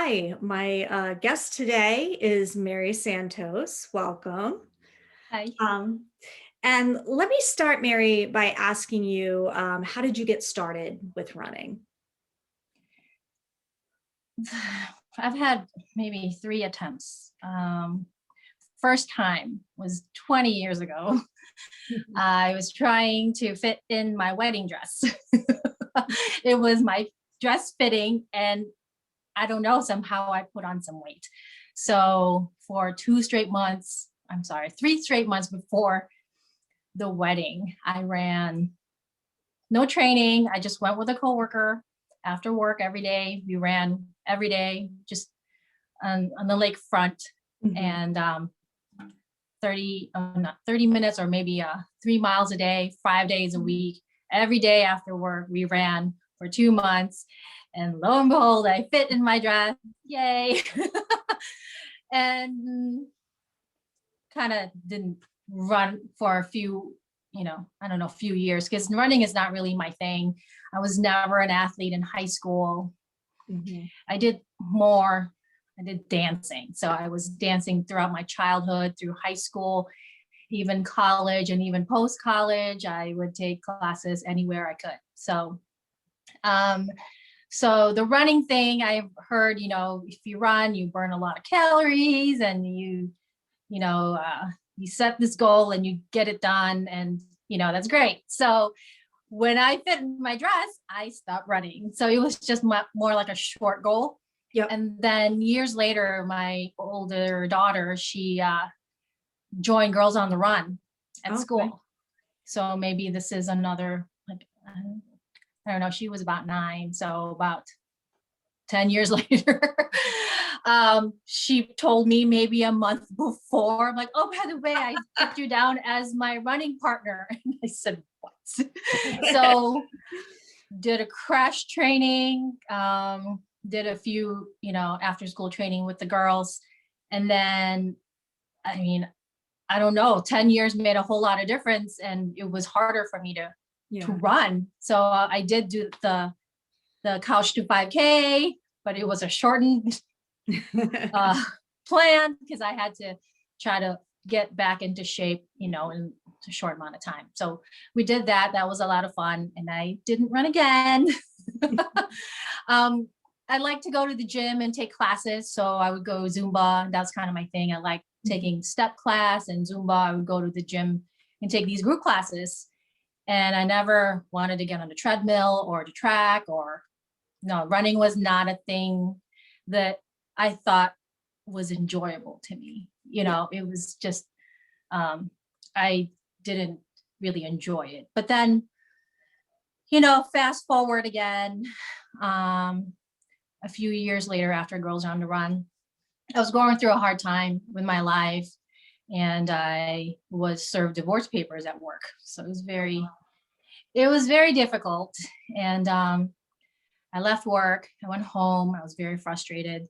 Hi, my guest today is Mary Santos. Welcome. Hi. Um, and let me start, Mary, by asking you, how did you get started with running? I've had maybe 3 attempts. First time was 20 years ago. I was trying to fit in my wedding dress. It was my dress fitting, and I don't know, somehow I put on some weight. So for 2 straight months, I'm sorry, 3 straight months before the wedding, I ran no training. I just went with a coworker after work every day. We ran every day, just on the lakefront, Mhm. and 30, not 30 minutes or maybe 3 miles a day, 5 days a week. Every day after work, we ran for 2 months. And lo and behold, I fit in my dress. Yay. And kind of didn't run for a few, I don't know, few years, because running is not really my thing. I was never an athlete in high school. Mhm. I did more, I did dancing. So I was dancing throughout my childhood, through high school, even college, and even post college. I would take classes anywhere I could. Um, so the running thing, I've heard, if you run, you burn a lot of calories, and you know, you set this goal and you get it done, and that's great. So when I fit in my dress, I stopped running. So it was just more like a short goal. Yep. And then years later, my older daughter, she joined Girls on the Run at Okay. school. So maybe this is another, like, I don't know, she was about 9. So about 10 years later, she told me maybe a month before, I'm like, oh, by the way, I put you down as my running partner. And I said, what? So did a crash training, did a few, after school training with the girls. And then, I mean, I don't know, 10 years made a whole lot of difference. And it was harder for me to Yeah. run. So I did do the couch to 5K, but it was a shortened uh, plan, because I had to try to get back into shape, in a short amount of time. So we did that. That was a lot of fun, and I didn't run again. um, I like to go to the gym and take classes. So I would go Zumba. That's kind of my thing. I like taking step class and Zumba. I would go to the gym and take these group classes. And I never wanted to get on the treadmill or the track, or no, running was not a thing that I thought was enjoyable to me. Yeah. It was just, I didn't really enjoy it. But then, fast forward again, um, a few years later, after Girls on the Run, I was going through a hard time with my life, and I was served divorce papers at work. So it was very difficult. And I left work, I went home, I was very frustrated.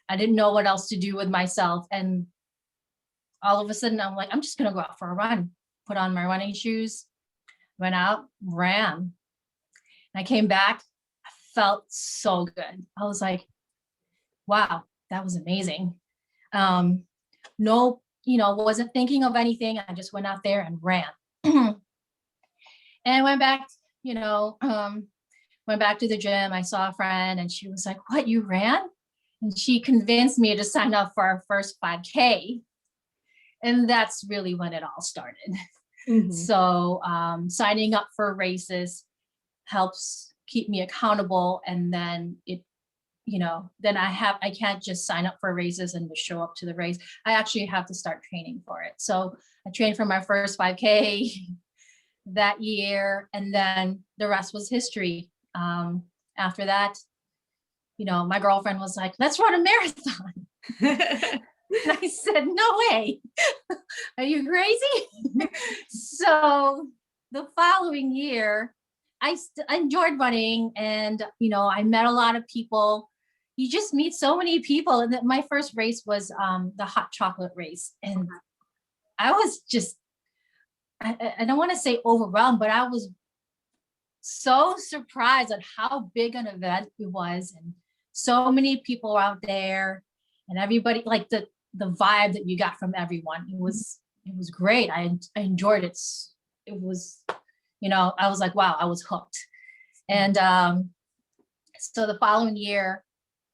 I didn't know what else to do with myself. And all of a sudden, I'm like, I'm just going to go out for a run, put on my running shoes, went out, ran. And I came back, I felt so good. I was like, wow, that was amazing. No, wasn't thinking of anything. I just went out there and ran. And went back, you know, um, went back to the gym. I saw a friend, and she was like, what, you ran? And she convinced me to sign up for our first 5K. And that's really when it all started. Mhm. So signing up for races helps keep me accountable. And then then I can't just sign up for races and just show up to the race. I actually have to start training for it. So I trained for my first 5K that year, and then the rest was history. After that, my girlfriend was like, let's run a marathon. And I said, no way. Are you crazy? So the following year, I enjoyed running, and, I met a lot of people. You just meet so many people. And my first race was the hot chocolate race. And I was just, I don't want to say overwhelmed, but I was so surprised at how big an event it was, and so many people out there, and everybody, like the vibe that you got from everyone, it was great. I enjoyed it. It was, I was like, wow, I was hooked. And so the following year,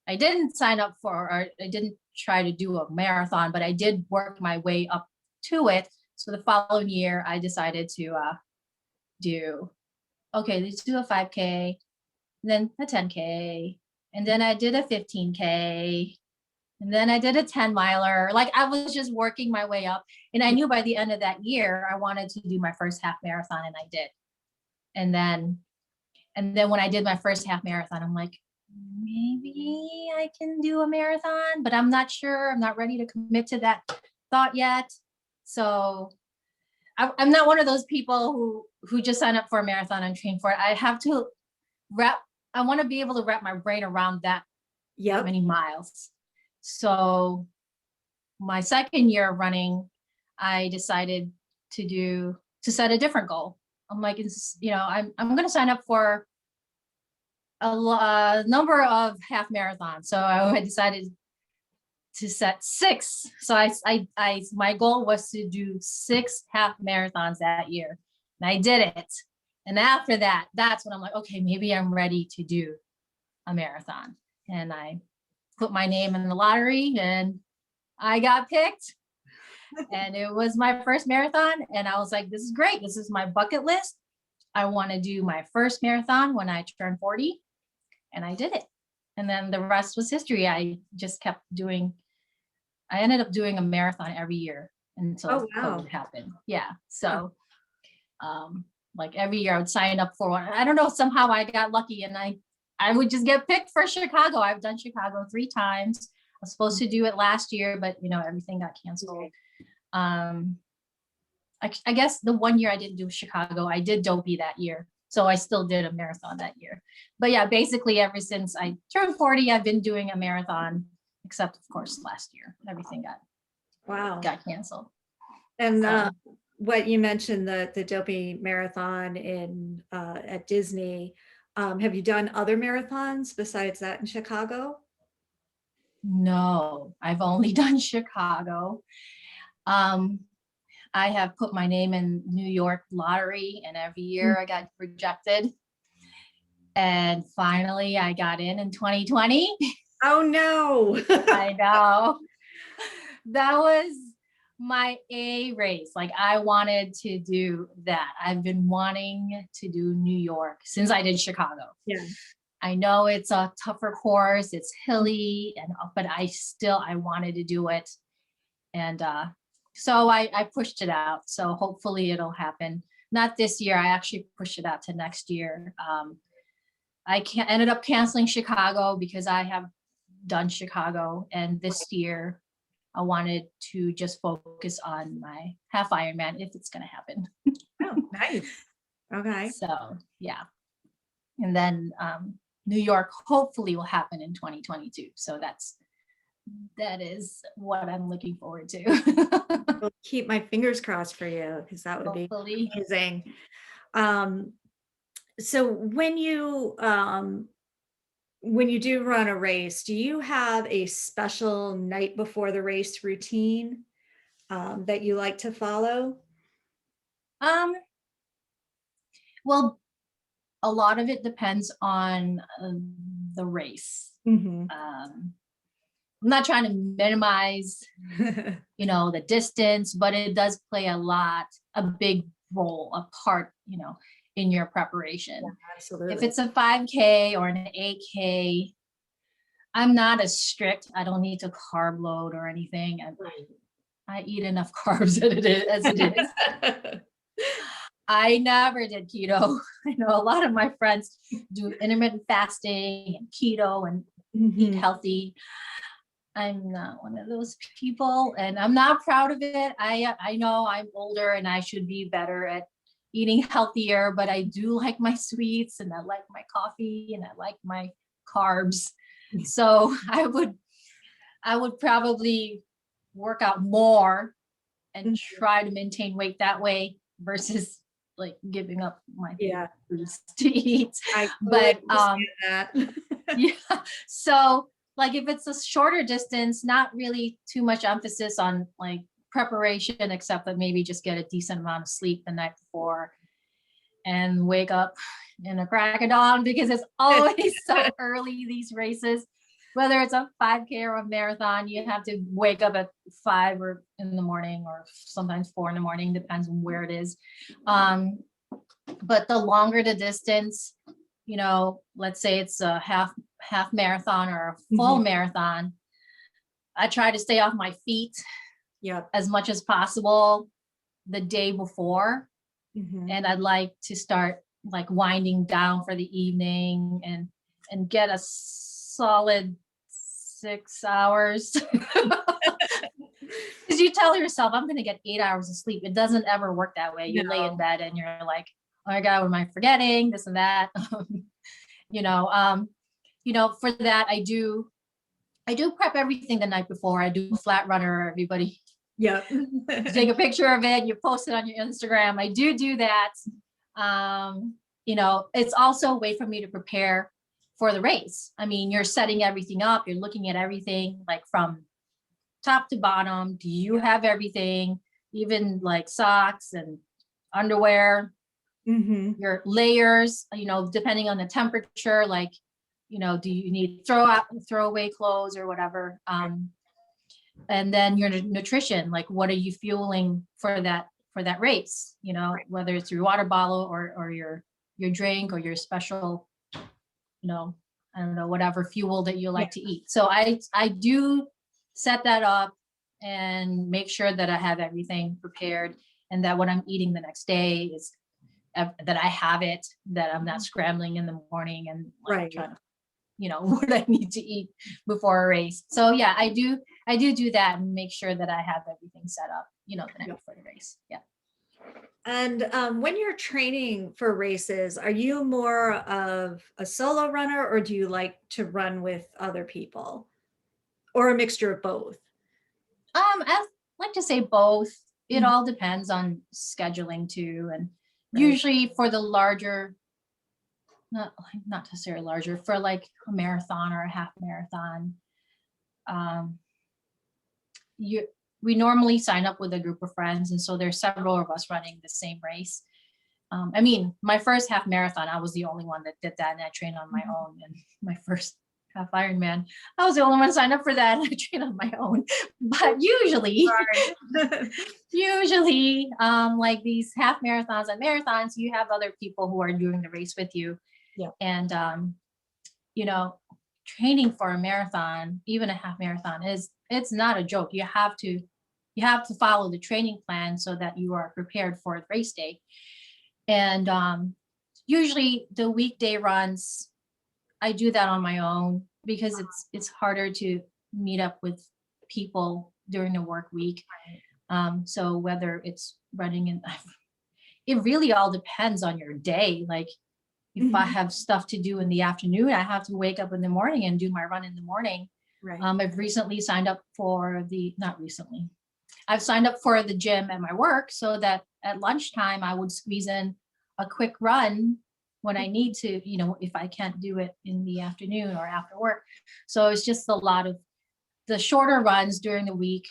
I didn't sign up for, or I didn't try to do a marathon, but I did work my way up to it. So the following year, I decided to do, okay, let's do a 5K, and then a 10K, and then I did a 15K, and then I did a 10 miler. Like, I was just working my way up. And I knew by the end of that year, I wanted to do my first half marathon, and I did. And then when I did my first half marathon, I'm like, maybe I can do a marathon, but I'm not sure. I'm not ready to commit to that thought yet. So I'm not one of those people who just sign up for a marathon and train for it. I have to I want to be able to wrap my brain around that many miles. So my second year of running, I decided to set a different goal. I'm like, I'm going to sign up for a number of half marathons. So I decided to set 6. So my goal was to do 6 half marathons that year, and I did it. And after that, that's when I'm like, okay, maybe I'm ready to do a marathon. And I put my name in the lottery, and I got picked. And it was my first marathon. And I was like, this is great. This is my bucket list. I want to do my first marathon when I turn 40. And I did it. And then the rest was history. I just kept I ended up doing a marathon every year until COVID happened. Yeah. So, like every year I would sign up for one. I don't know, somehow I got lucky, and I would just get picked for Chicago. I've done Chicago 3 times. I was supposed to do it last year, but everything got canceled. I guess the one year I didn't do Chicago, I did Dopey that year. So I still did a marathon that year. But yeah, basically ever since I turned 40, I've been doing a marathon, except of course last year, everything got canceled. And what you mentioned, the Dopey marathon at Disney, have you done other marathons besides that in Chicago? No, I've only done Chicago. I have put my name in New York lottery, and every year I got rejected. And finally I got in 2020. Oh no. I know. That was my A race. Like, I wanted to do that. I've been wanting to do New York since I did Chicago. Yeah. I know it's a tougher course, it's hilly, but I wanted to do it. And so I pushed it out. So hopefully it'll happen. Not this year. I actually pushed it out to next year. I ended up canceling Chicago because I have done Chicago, and this year I wanted to just focus on my half Ironman if it's going to happen. Oh, nice. Okay. So yeah. And then New York hopefully will happen in 2022. So that is what I'm looking forward to. I'll keep my fingers crossed for you, because that would Hopefully. be amazing. So when you do run a race, do you have a special night before the race routine that you like to follow? Well, a lot of it depends on the race. Mm-hmm. I'm not trying to minimize, the distance, but it does play a big role, a part, in your preparation. Yeah, absolutely. If it's a 5K or an 8K, I'm not as strict. I don't need to carb load or anything. I eat enough carbs as it is. I never did keto. I know a lot of my friends do intermittent fasting and keto and eat healthy. I'm not one of those people, and I'm not proud of it. I know I'm older and I should be better at eating healthier, but I do like my sweets, and I like my coffee, and I like my carbs. So I would probably work out more and try to maintain weight that way versus like giving up my foods to eat. I but understand that. Yeah. So like if it's a shorter distance, not really too much emphasis on like preparation, except that maybe just get a decent amount of sleep the night before and wake up in a crack of dawn because it's always so early, these races. Whether it's a 5K or a marathon, you have to wake up at 5 or in the morning or sometimes 4 in the morning, depends on where it is. But the longer the distance, let's say it's a half marathon or a full Mhm. marathon, I try to stay off my feet Yep. as much as possible the day before. Mhm. And I'd like to start like winding down for the evening and get a solid 6 hours. Because you tell yourself, I'm going to get 8 hours of sleep. It doesn't ever work that way. You lay in No. bed and you're like, oh my God, what am I forgetting? This and that. you know, um, for that, I do prep everything the night before. I do a flat runner. Everybody Yep. take a picture of it. You post it on your Instagram. I do that. It's also a way for me to prepare for the race. I mean, you're setting everything up. You're looking at everything like from top to bottom. Do you have everything, even like socks and underwear, Mhm. your layers, depending on the temperature, like, do you need throwaway clothes or whatever? And then your nutrition, like what are you fueling for that race? Right. Whether it's your water bottle or your drink or your special, you know, I don't know, whatever fuel that you Yeah. like to eat. So I do set that up and make sure that I have everything prepared and that what I'm eating the next day is that I have it, that I'm not scrambling in the morning and like Right. trying to, what I need to eat before a race. So yeah, I do that and make sure that I have everything set up, the night Yep. before the race. Yeah. And when you're training for races, are you more of a solo runner or do you like to run with other people or a mixture of both? I like to say both. It Mhm. all depends on scheduling too. And Right. usually for the larger, not necessarily larger, for like a marathon or a half marathon, um, you we normally sign up with a group of friends. And so there's several of us running the same race. I mean, my first half marathon, I was the only one that did that, and I trained on my Mhm. own. And my first half Ironman, I was the only one signed up for that, and I trained on my own. But Right. like these half marathons and marathons, you have other people who are doing the race with you, Yeah. and you know, training for a marathon, even a half marathon, it's not a joke. You have to follow the training plan so that you are prepared for the race day. And usually the weekday runs, I do that on my own because it's harder to meet up with people during the work week. So whether it's running in, it really all depends on your day. Like if I Mhm. have stuff to do in the afternoon, I have to wake up in the morning and do my run in the morning. Right. I've recently signed up for not recently, I've signed up for the gym at my work so that at lunchtime I would squeeze in a quick run when I need to, if I can't do it in the afternoon or after work. So it's just a lot of the shorter runs during the week.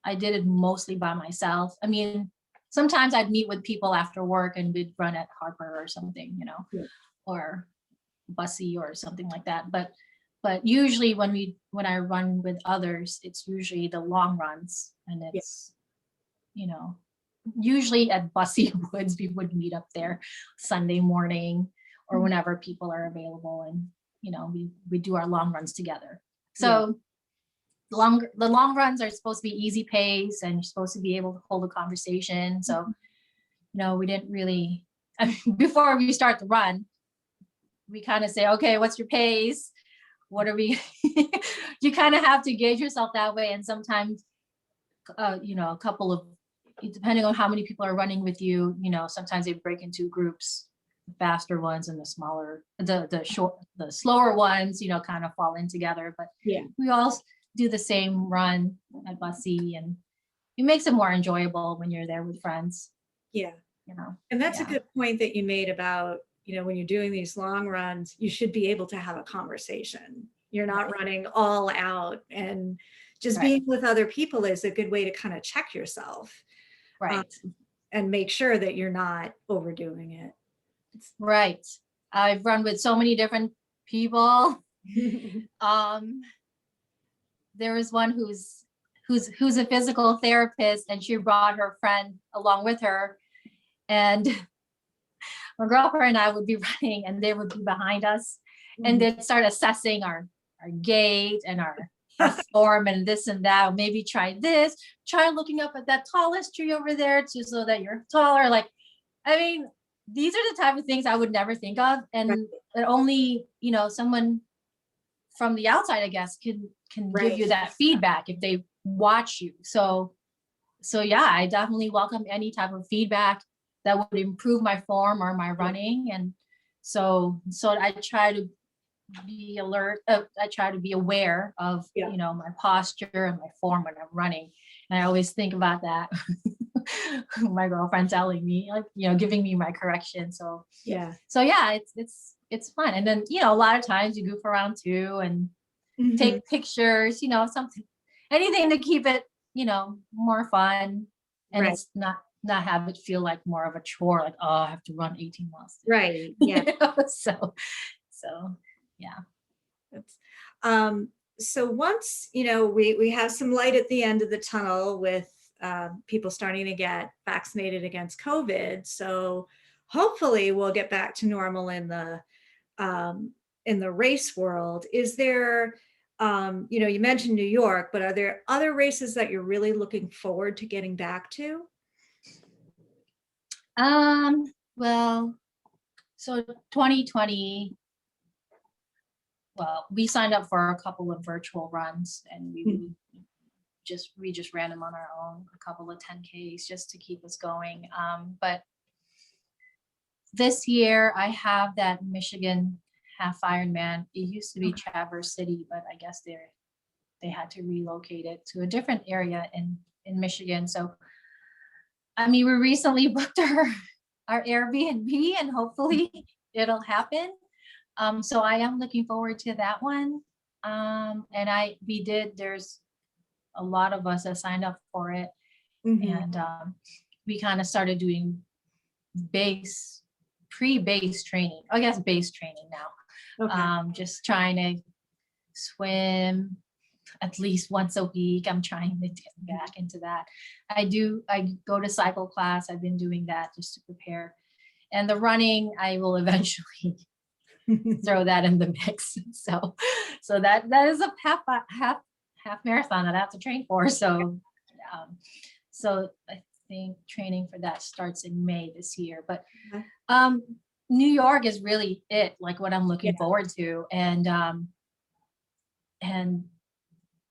I did it mostly by myself. I mean, sometimes I'd meet with people after work and we'd run at Harper or something, Yeah. or Bussy or something like that. But usually when I run with others, it's usually the long runs, and Yeah. it's you know usually at Bussy Woods we would meet up there Sunday morning or Mhm. whenever people are available, and we do our long runs together. Yeah. So the long runs are supposed to be easy pace and you're supposed to be able to hold a conversation. So Mhm. we didn't really before we start the run, we kind of say, okay, what's your pace? What are we You kind of have to gauge yourself that way. And sometimes a couple of, depending on how many people are running with you, sometimes they break into groups, the faster ones and the slower ones, kind of fall in together. But Yeah. we all do the same run at Bussy, and it makes it more enjoyable when you're there with friends, Yeah. you know. And that's a Yeah. good point that you made about when you're doing these long runs, you should be able to have a conversation. You're not Right. running all out, and just Right. being with other people is a good way to kind of check yourself, um, Right. and make sure that you're not overdoing it. Right. I've run with so many different people. Um, there was one who's a physical therapist, and she brought her friend along with her. And my girlfriend and I would be running, and they would be behind us, and Mhm. they'd start assessing our gait and our form and this and that. Maybe try this, try looking up at that tallest tree over there too, so that you're taller. Like, I mean, these are the type of things I would never think of, Right, and that only someone from the outside, I guess, can give right. you that feedback if they watch you. So yeah, I definitely welcome any type of feedback that would improve my form or my Yeah, running. And so I try to be alert. I try to be aware of yeah, my posture and my form when I'm running. And I always think about that. My girlfriend telling me, like, giving me my correction. yeah. So yeah, it's fun. And then a lot of times you goof around too and Mhm. take pictures, something, anything to keep it, more fun, and Right, it's not have it feel like more of a chore, like, oh, I have to run 18 miles right. Yeah. today. So yeah. That's, um, so once, we have some light at the end of the tunnel with people starting to get vaccinated against COVID. So hopefully we'll get back to normal in the race world. Is there, you mentioned New York, but are there other races that you're really looking forward to getting back to? Well, so 2020, well, we signed up for a couple of virtual runs, and Mhm. we just ran them on our own, a couple of 10Ks just to keep us going. But this year I have that Michigan half Ironman. It used to be Okay. Traverse City, but I guess they had to relocate it to a different area in Michigan. So I mean, we recently booked our Airbnb, and hopefully it'll happen. So I am looking forward to that one. And there's a lot of us that signed up for it, Mhm. and we kind of started doing base pre-base training, I guess base training now. Okay. Just trying to swim at least once a week. I'm trying to get back into that. I go to cycle class. I've been doing that just to prepare. And the running, I will eventually throw that in the mix. So that is a half marathon that I have to train for. Um, so I think training for that starts in May this year. But Okay. um, New York is really it, like what I'm Yeah. looking forward to, and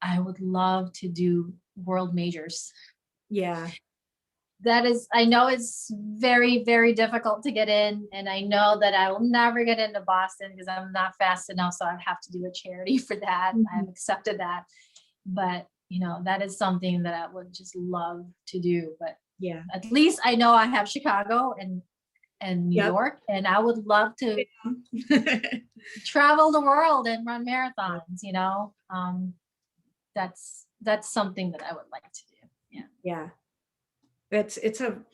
I would love to do world majors. Yeah. That is, I know it's very, very difficult to get in, and I know that I will never get into Boston because I'm not fast enough. So I'd have to do a charity for that. I've Mhm. accepted that, but that is something that I would just love to do. But Yeah. at least I know I have Chicago and New Yep. York, and I would love to travel the world and run marathons. That's something that I would like to do. Yeah. Yeah. It's a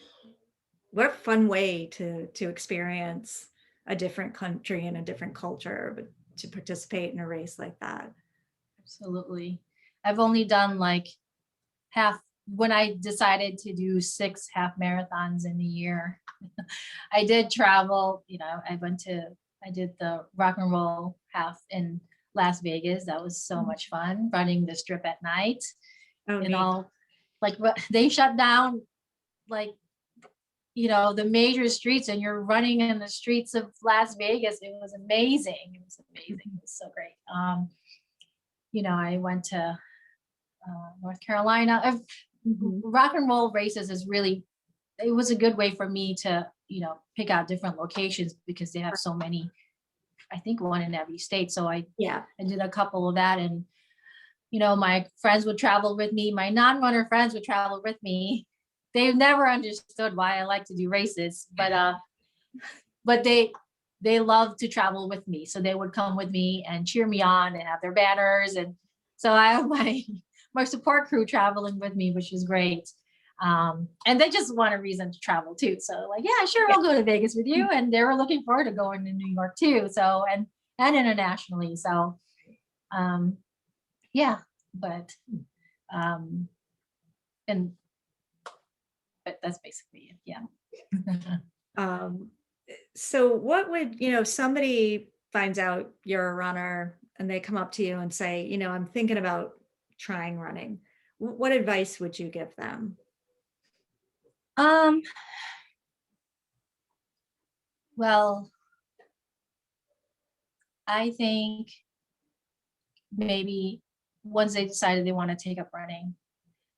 what a fun way to experience a different country and a different culture, but to participate in a race like that. Absolutely. I've only done like half when I decided to do 6 half marathons in a year. I did travel, I did the rock and roll half in Las Vegas. That was so Mhm. much fun running the strip at night Oh, and neat. all. Like they shut down like the major streets, and you're running in the streets of Las Vegas. It was amazing. It was amazing. Mhm. It was so great. I went to North Carolina. Mhm. Rock and roll races is really, it was a good way for me to, pick out different locations because they have so many, I think one in every state. So Yeah. I did a couple of that, and, my friends would travel with me. My non-runner friends would travel with me. They've never understood why I like to do races, but they they love to travel with me. So they would come with me and cheer me on and have their banners. And so I have my support crew traveling with me, which is great. And they just want a reason to travel too. So like, yeah, sure, I'll go to Vegas with you. And they were looking forward to going to New York too. So, and internationally. So, yeah, but, and, but that's basically it. Yeah. Um, so what would, somebody finds out you're a runner and they come up to you and say, I'm thinking about trying running. What advice would you give them? Um, well, I think maybe once they decided they want to take up running,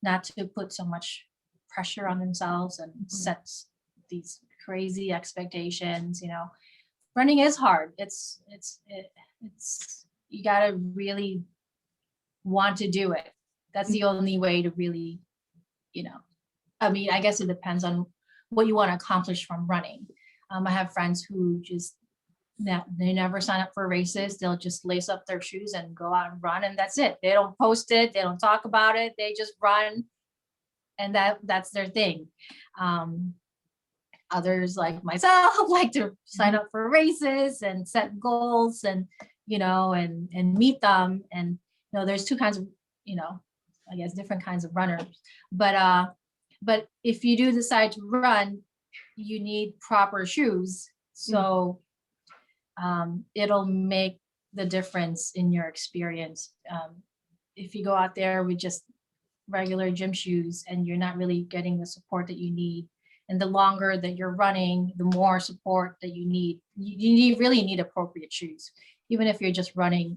not to put so much pressure on themselves and set these crazy expectations. Running is hard. It's you got to really want to do it. That's the only way to really, I mean, I guess it depends on what you want to accomplish from running. I have friends who just they never sign up for races. They'll just lace up their shoes and go out and run, and that's it. They don't post it. They don't talk about it. They just run, and that's their thing. Others like myself like to sign up for races and set goals and and meet them. And there's two kinds of I guess different kinds of runners. But if you do decide to run, you need proper shoes. So it'll make the difference in your experience. If you go out there with just regular gym shoes and you're not really getting the support that you need, and the longer that you're running, the more support that you need. You really need appropriate shoes. Even if you're just running,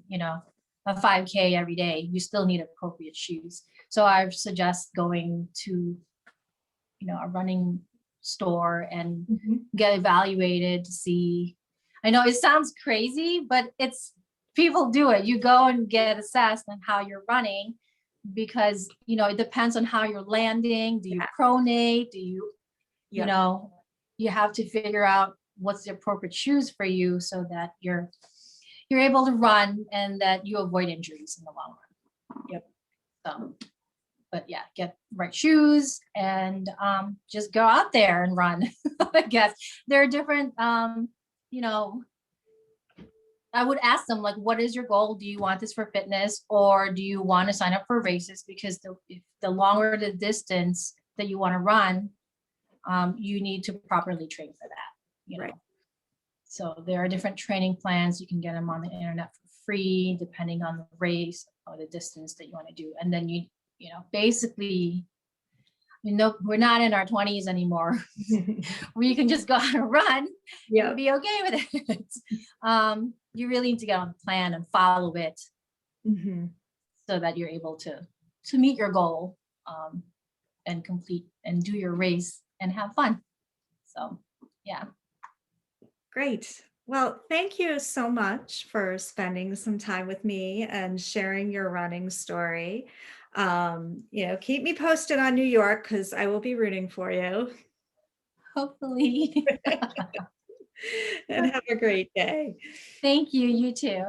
a 5K every day, you still need appropriate shoes. So I suggest going to, a running store and get evaluated to see. I know it sounds crazy, but people do it. You go and get assessed on how you're running, because it depends on how you're landing. Do you pronate? Do you you have to figure out what's the appropriate shoes for you so that you're able to run and that you avoid injuries in the long run. Yep. So, but yeah, get right shoes and just go out there and run. I guess there are different, I would ask them, like, what is your goal? Do you want this for fitness, or do you want to sign up for races? Because if the longer the distance that you want to run, you need to properly train for that. Right. So there are different training plans. You can get them on the internet for free, depending on the race or the distance that you want to do. And then basically, we're not in our 20s anymore, where you can just go out and run and be okay with it. You really need to get on the plan and follow it, so that you're able to meet your goal, and complete and do your race and have fun. So, yeah. Great. Well, thank you so much for spending some time with me and sharing your running story. Keep me posted on New York, because I will be rooting for you. Hopefully. And have a great day. Thank you. You too.